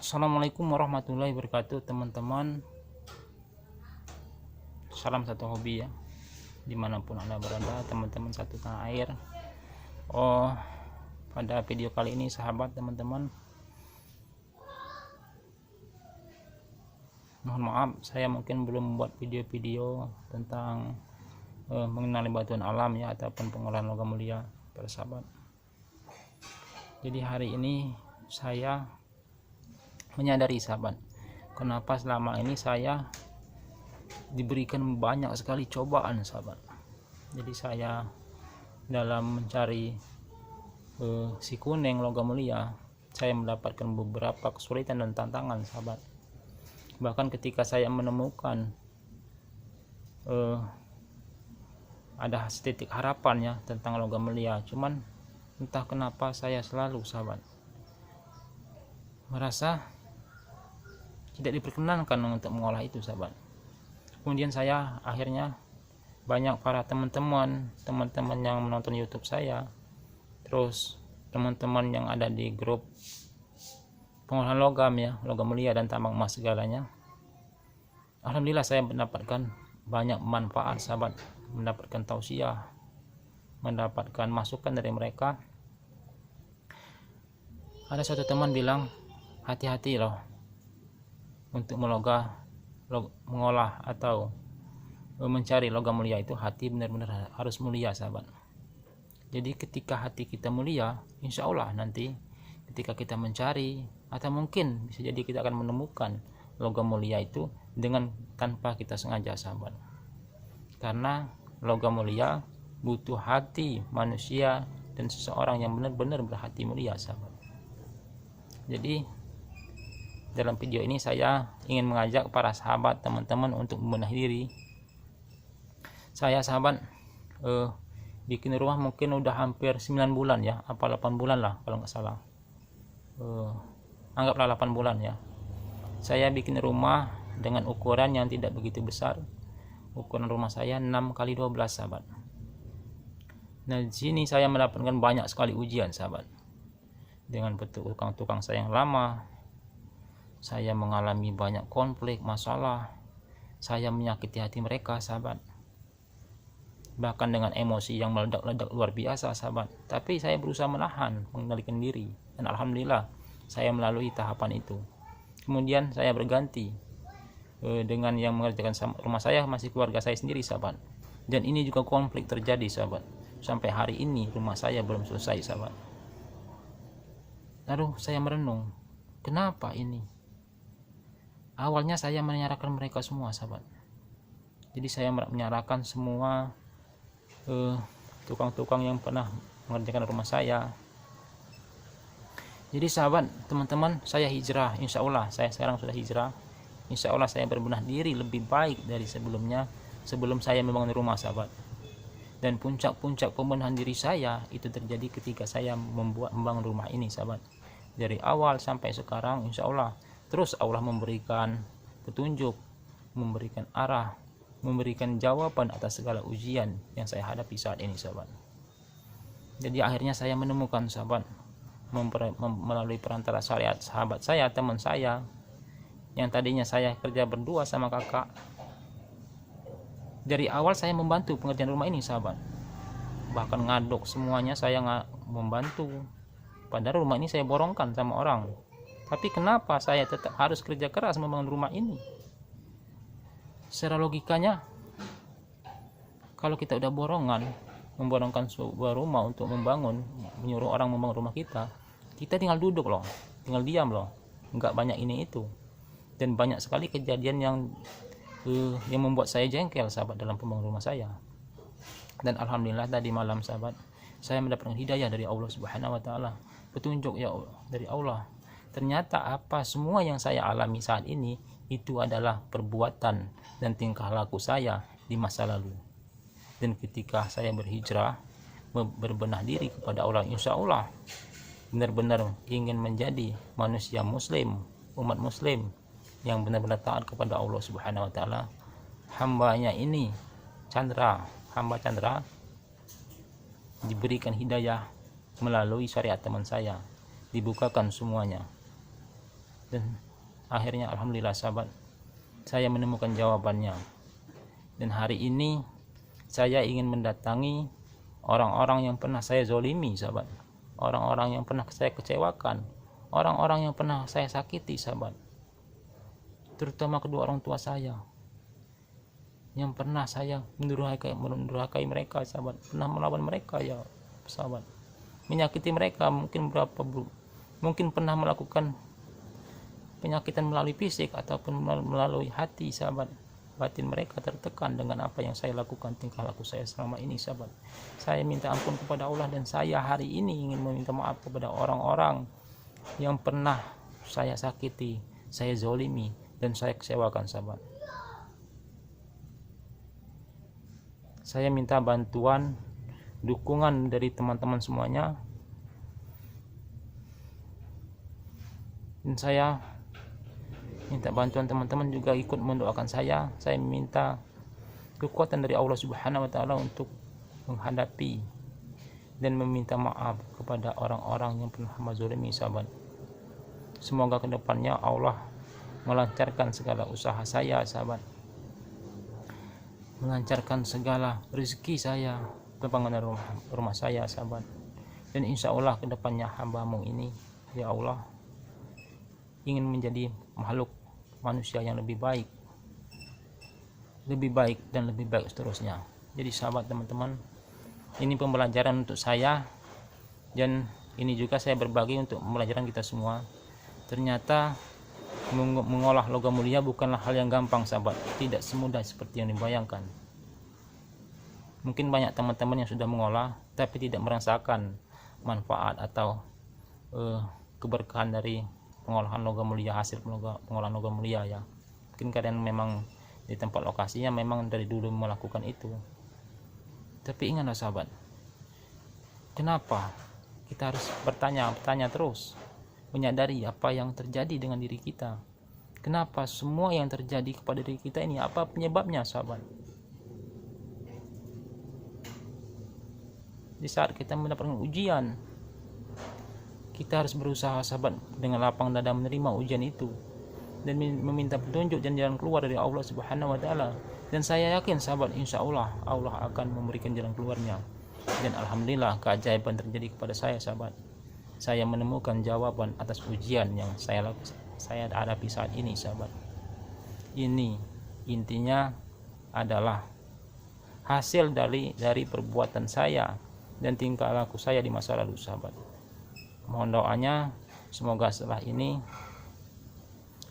Assalamualaikum warahmatullahi wabarakatuh teman-teman. Salam satu hobi ya, dimanapun anda berada teman-teman satu tanah air. Pada video kali ini sahabat teman-teman, mohon maaf saya mungkin belum membuat video-video tentang mengenali batuan alam ya, ataupun pengolahan logam mulia para sahabat. Jadi hari ini saya menyadari sahabat, kenapa selama ini saya diberikan banyak sekali cobaan sahabat. Jadi saya dalam mencari si kuning logam mulia, saya mendapatkan beberapa kesulitan dan tantangan sahabat. Bahkan ketika saya menemukan ada setitik harapan ya tentang logam mulia, cuman entah kenapa saya selalu sahabat merasa tidak diperkenankan untuk mengolah itu sahabat. Kemudian saya akhirnya banyak para teman-teman yang menonton YouTube saya, terus teman-teman yang ada di grup pengolahan logam ya, logam mulia dan tambang emas segalanya. Alhamdulillah saya mendapatkan banyak manfaat sahabat, mendapatkan tausiah, mendapatkan masukan dari mereka. Ada satu teman bilang, hati-hati loh untuk mengolah atau mencari logam mulia itu, hati benar-benar harus mulia sahabat. Jadi ketika hati kita mulia, insya Allah nanti ketika kita mencari, atau mungkin bisa jadi kita akan menemukan logam mulia itu dengan tanpa kita sengaja sahabat. Karena logam mulia butuh hati manusia dan seseorang yang benar-benar berhati mulia sahabat. Jadi dalam video ini saya ingin mengajak para sahabat teman-teman untuk membenahi diri. Saya sahabat bikin rumah mungkin udah hampir 9 bulan ya, apa 8 bulan lah kalau nggak salah, anggaplah 8 bulan ya. Saya bikin rumah dengan ukuran yang tidak begitu besar. Ukuran rumah saya 6x12 sahabat. Nah di sini saya mendapatkan banyak sekali ujian sahabat. Dengan tukang-tukang saya yang lama, saya mengalami banyak konflik, masalah. Saya menyakiti hati mereka sahabat, bahkan dengan emosi yang meledak-ledak luar biasa sahabat. Tapi saya berusaha menahan, mengendalikan diri, dan alhamdulillah saya melalui tahapan itu. Kemudian saya berganti dengan yang mengerjakan rumah saya masih keluarga saya sendiri sahabat. Dan ini juga konflik terjadi sahabat. Sampai hari ini rumah saya belum selesai sahabat. Lalu saya merenung, kenapa ini? Awalnya saya menyalahkan mereka semua sahabat. Jadi saya menyalahkan semua tukang-tukang yang pernah mengerjakan rumah saya. Jadi sahabat teman-teman, saya hijrah, insya Allah saya sekarang sudah hijrah. Insya Allah saya berbenah diri lebih baik dari sebelumnya, sebelum saya membangun rumah sahabat. Dan puncak-puncak pembenahan diri saya itu terjadi ketika saya membangun rumah ini sahabat. Dari awal sampai sekarang insya Allah terus Allah memberikan petunjuk, memberikan arah, memberikan jawaban atas segala ujian yang saya hadapi saat ini sahabat. Jadi akhirnya saya menemukan sahabat, melalui perantara syariat sahabat saya, teman saya yang tadinya saya kerja berdua sama kakak. Dari awal saya membantu pengerjaan rumah ini sahabat, bahkan ngaduk semuanya saya membantu. Padahal rumah ini saya borongkan sama orang. Tapi kenapa saya tetap harus kerja keras membangun rumah ini? Secara logikanya, kalau kita udah memborongkan sebuah rumah untuk membangun, menyuruh orang membangun rumah kita tinggal duduk loh, tinggal diam loh, nggak banyak ini itu. Dan banyak sekali kejadian yang membuat saya jengkel sahabat dalam pembangunan rumah saya. Dan alhamdulillah tadi malam sahabat, saya mendapatkan hidayah dari Allah Subhanahu wa taala, petunjuk ya Allah dari Allah. Ternyata apa semua yang saya alami saat ini itu adalah perbuatan dan tingkah laku saya di masa lalu. Dan ketika saya berhijrah, berbenah diri kepada Allah, insya Allah benar-benar ingin menjadi manusia muslim, umat muslim yang benar-benar taat kepada Allah Subhanahu wa taala. Hambanya ini hamba Chandra diberikan hidayah melalui syariat teman saya, dibukakan semuanya. Dan akhirnya alhamdulillah sahabat, saya menemukan jawabannya. Dan hari ini saya ingin mendatangi orang-orang yang pernah saya zolimi sahabat, orang-orang yang pernah saya kecewakan, orang-orang yang pernah saya sakiti sahabat, terutama kedua orang tua saya yang pernah saya mendurhakai mereka sahabat, pernah melawan mereka ya sahabat, menyakiti mereka, mungkin pernah melakukan penyakitan melalui fisik ataupun melalui hati sahabat. Batin mereka tertekan dengan apa yang saya lakukan, tingkah laku saya selama ini sahabat. Saya minta ampun kepada Allah, dan saya hari ini ingin meminta maaf kepada orang-orang yang pernah saya sakiti, saya zolimi, dan saya kecewakan sahabat. Saya minta bantuan, dukungan dari teman-teman semuanya, dan saya minta bantuan teman-teman juga ikut mendoakan saya. Saya minta kekuatan dari Allah Subhanahu wa taala untuk menghadapi dan meminta maaf kepada orang-orang yang pernah menzalimi sahabat. Semoga kedepannya Allah melancarkan segala usaha saya sahabat, melancarkan segala rezeki saya, pembangunan rumah saya sahabat. Dan insya Allah kedepannya hamba-Mu ini ya Allah ingin menjadi makhluk manusia yang lebih baik dan lebih baik seterusnya. Jadi sahabat, teman-teman, ini pembelajaran untuk saya, dan ini juga saya berbagi untuk pembelajaran kita semua. Ternyata mengolah logam mulia bukanlah hal yang gampang sahabat, tidak semudah seperti yang dibayangkan. Mungkin banyak teman-teman yang sudah mengolah tapi tidak merasakan manfaat atau keberkahan dari pengolahan logam mulia, hasil pengolahan logam mulia ya. Mungkin kalian memang di tempat lokasinya memang dari dulu melakukan itu. Tapi ingatlah sahabat, kenapa kita harus bertanya terus, menyadari apa yang terjadi dengan diri kita. Kenapa semua yang terjadi kepada diri kita ini, apa penyebabnya sahabat? Di saat kita mendapatkan ujian, kita harus berusaha sahabat dengan lapang dada menerima ujian itu dan meminta petunjuk dan jalan keluar dari Allah Subhanahu wa taala. Dan saya yakin sahabat, insya Allah Allah akan memberikan jalan keluarnya. Dan alhamdulillah keajaiban terjadi kepada saya sahabat. Saya menemukan jawaban atas ujian yang saya hadapi saat ini sahabat. Ini intinya adalah hasil dari perbuatan saya dan tingkah laku saya di masa lalu sahabat. Mohon doanya, semoga setelah ini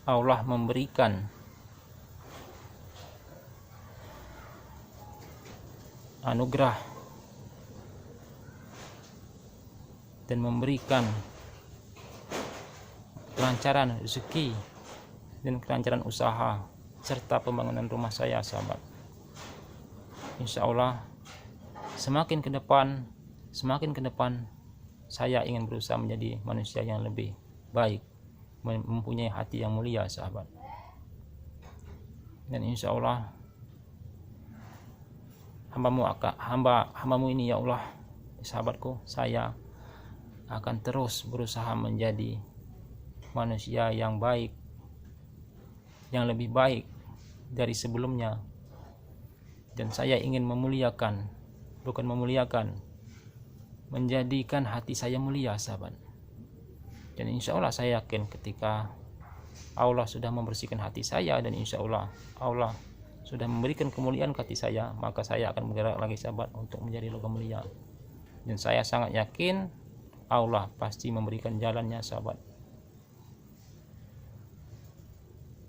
Allah memberikan anugerah dan memberikan kelancaran rezeki dan kelancaran usaha serta pembangunan rumah saya sahabat. Insya Allah semakin ke depan saya ingin berusaha menjadi manusia yang lebih baik, mempunyai hati yang mulia sahabat. Dan insya Allah hambamu ini ya Allah, sahabatku, saya akan terus berusaha menjadi manusia yang baik, yang lebih baik dari sebelumnya. Dan saya ingin menjadikan hati saya mulia sahabat. Dan insya Allah saya yakin ketika Allah sudah membersihkan hati saya, dan insya Allah Allah sudah memberikan kemuliaan ke hati saya, maka saya akan bergerak lagi sahabat untuk menjadi logam mulia. Dan saya sangat yakin Allah pasti memberikan jalannya sahabat.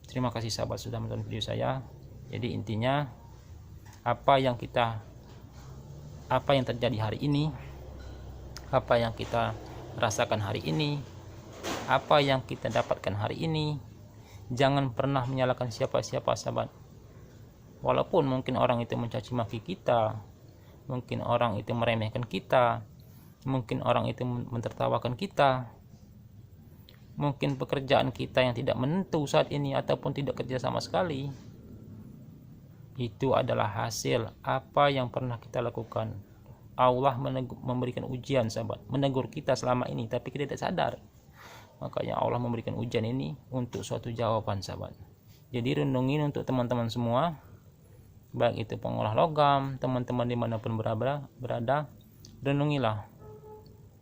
Terima kasih sahabat sudah menonton video saya. Jadi intinya apa yang terjadi hari ini, apa yang kita rasakan hari ini, apa yang kita dapatkan hari ini, jangan pernah menyalahkan siapa-siapa sahabat. Walaupun mungkin orang itu mencaci maki kita, mungkin orang itu meremehkan kita, mungkin orang itu mentertawakan kita, mungkin pekerjaan kita yang tidak menentu saat ini ataupun tidak kerja sama sekali, itu adalah hasil apa yang pernah kita lakukan. Allah memberikan ujian sahabat, menegur kita selama ini tapi kita tidak sadar. Makanya Allah memberikan ujian ini untuk suatu jawaban, sahabat. Jadi renungin untuk teman-teman semua, baik itu pengolah logam, teman-teman dimanapun berada, renungilah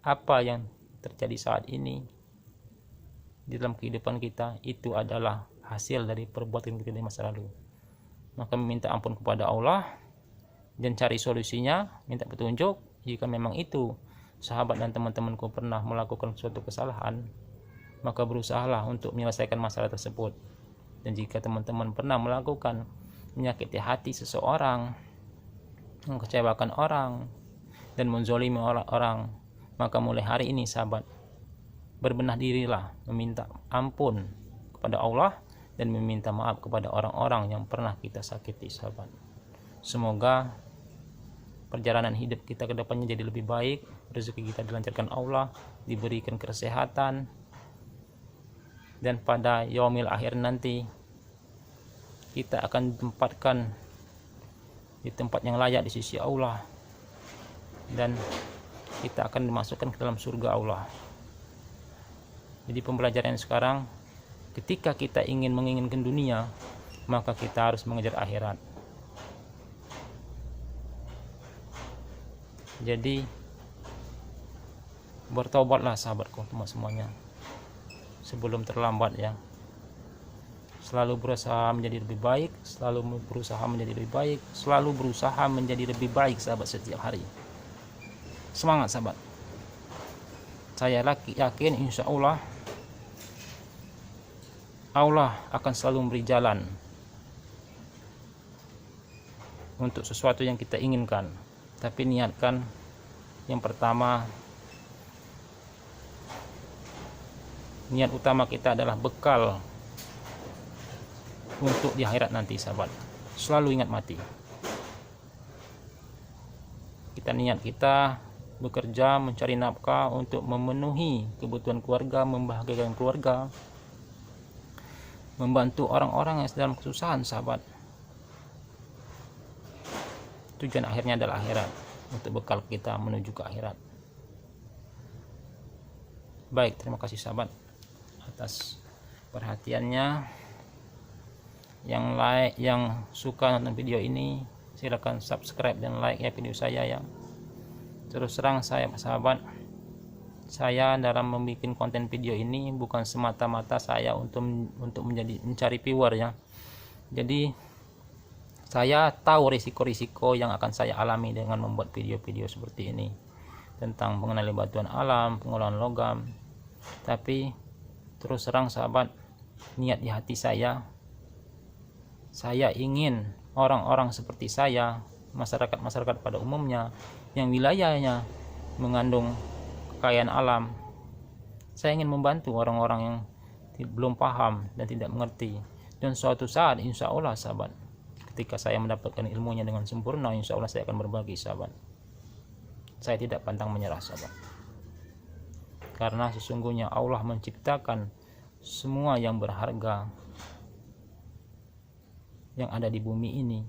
apa yang terjadi saat ini di dalam kehidupan kita itu adalah hasil dari perbuatan kita di masa lalu. Maka meminta ampun kepada Allah dan cari solusinya, minta petunjuk. Jika memang itu sahabat dan teman-temanku pernah melakukan suatu kesalahan, maka berusahalah untuk menyelesaikan masalah tersebut. Dan jika teman-teman pernah melakukan menyakiti hati seseorang, mengecewakan orang, dan menzolimi orang, maka mulai hari ini sahabat, berbenah dirilah, meminta ampun kepada Allah dan meminta maaf kepada orang-orang yang pernah kita sakiti, sahabat. Semoga perjalanan hidup kita ke depannya jadi lebih baik, rezeki kita dilancarkan Allah, diberikan kesehatan, dan pada yaumil akhir nanti kita akan ditempatkan di tempat yang layak di sisi Allah, dan kita akan dimasukkan ke dalam surga Allah. Jadi pembelajaran sekarang, ketika kita menginginkan dunia, maka kita harus mengejar akhirat. Jadi bertobatlah sahabatku semuanya sebelum terlambat ya. Selalu berusaha menjadi lebih baik, selalu berusaha menjadi lebih baik, selalu berusaha menjadi lebih baik sahabat setiap hari. Semangat sahabat. Saya yakin insya Allah akan selalu memberi jalan untuk sesuatu yang kita inginkan. Tapi niatkan yang pertama, niat utama kita adalah bekal untuk di akhirat nanti sahabat. Selalu ingat mati. Niat kita bekerja mencari nafkah untuk memenuhi kebutuhan keluarga, membahagiakan keluarga, membantu orang-orang yang sedang kesusahan sahabat. Tujuan akhirnya adalah akhirat, untuk bekal kita menuju ke akhirat. Baik, terima kasih sahabat atas perhatiannya. Yang suka nonton video ini, silakan subscribe dan like ya video saya ya. Terus terang saya sahabat, saya dalam membuat konten video ini bukan semata-mata saya untuk mencari viewer ya. Jadi saya tahu risiko-risiko yang akan saya alami dengan membuat video-video seperti ini tentang mengenali batuan alam, pengolahan logam. Tapi terus terang sahabat, niat di hati saya ingin orang-orang seperti saya, masyarakat pada umumnya yang wilayahnya mengandung kekayaan alam, saya ingin membantu orang-orang yang belum paham dan tidak mengerti. Dan suatu saat insya Allah sahabat, ketika saya mendapatkan ilmunya dengan sempurna, insya Allah saya akan berbagi sahabat. Saya tidak pantang menyerah sahabat, karena sesungguhnya Allah menciptakan semua yang berharga yang ada di bumi ini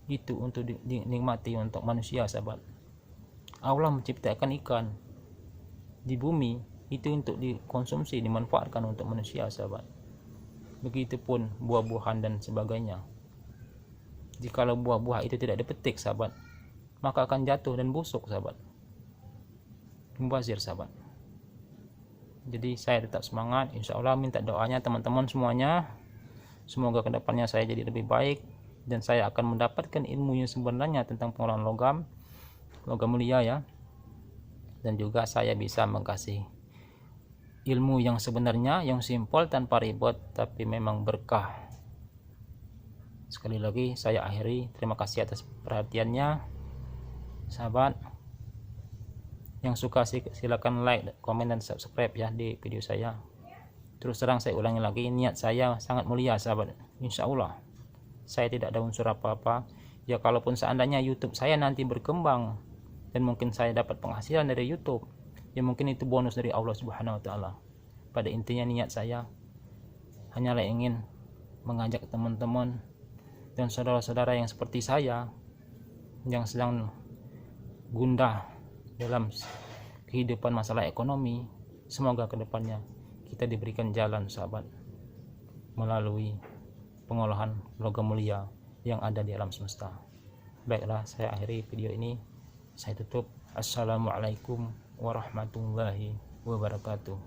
itu untuk dinikmati untuk manusia sahabat. Allah menciptakan ikan di bumi itu untuk dikonsumsi, dimanfaatkan untuk manusia sahabat. Begitupun buah-buahan dan sebagainya. Jikalau buah-buah itu tidak dipetik sahabat, maka akan jatuh dan busuk sahabat, mubazir sahabat. Jadi saya tetap semangat, insya Allah minta doanya teman-teman semuanya. Semoga kedepannya saya jadi lebih baik dan saya akan mendapatkan ilmu yang sebenarnya tentang pengolahan logam mulia ya. Dan juga saya bisa mengkasih ilmu yang sebenarnya, yang simpel tanpa ribet tapi memang berkah. Sekali lagi saya akhiri, terima kasih atas perhatiannya sahabat. Yang suka silakan like, komen dan subscribe ya di video saya. Terus terang saya ulangi lagi, niat saya sangat mulia sahabat. Insya Allah saya tidak ada unsur apa-apa ya. Kalaupun seandainya YouTube saya nanti berkembang dan mungkin saya dapat penghasilan dari YouTube, ya mungkin itu bonus dari Allah Subhanahu wa Ta'ala. Pada intinya niat saya hanyalah ingin mengajak teman-teman dan saudara-saudara yang seperti saya yang sedang gundah dalam kehidupan masalah ekonomi, semoga kedepannya kita diberikan jalan sahabat melalui pengolahan logam mulia yang ada di alam semesta. Baiklah, saya akhiri video ini, saya tutup. Assalamualaikum warahmatullahi wabarakatuh.